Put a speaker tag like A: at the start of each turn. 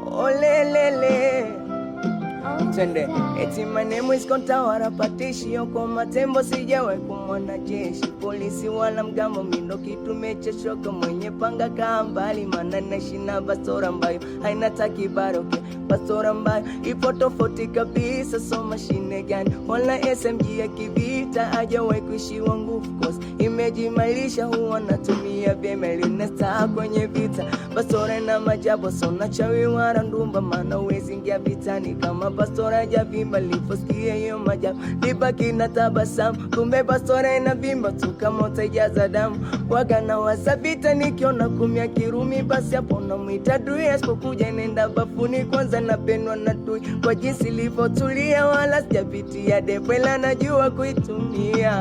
A: olelele. Twende. Eti my name is Kontawara Patishi, yoko matembo sijawahi kumwona jeshi polisi wala mgambo, mindo kitu mechochoka, mwenye panga kaa mbali, maana naishi na bastora mbayo haina takibaroke. Bastora mbayo ipo tofauti kabisa, so mashine gani wala SMG ya kivita, hajawahi kuishiwa nguvu cause imejimalisha, huwa natumia bemeli nesta kwenye vita. Bastora na majabo so na chawi wala ndumba, maana uwezi ingia vitani kama bastora javimba. Liposikia hiyo majabu libaki na tabasamu, kumbe bastora inavimba tu kama utaijaza damu. Waga na wasabita nikiona kumya kirumi, basi hapo namwita dui, asipokuja nenda bafuni kwanza, napendwa na dui kwa jinsi ilivyotulia, wala sijapitia debwela, najua kuitumia.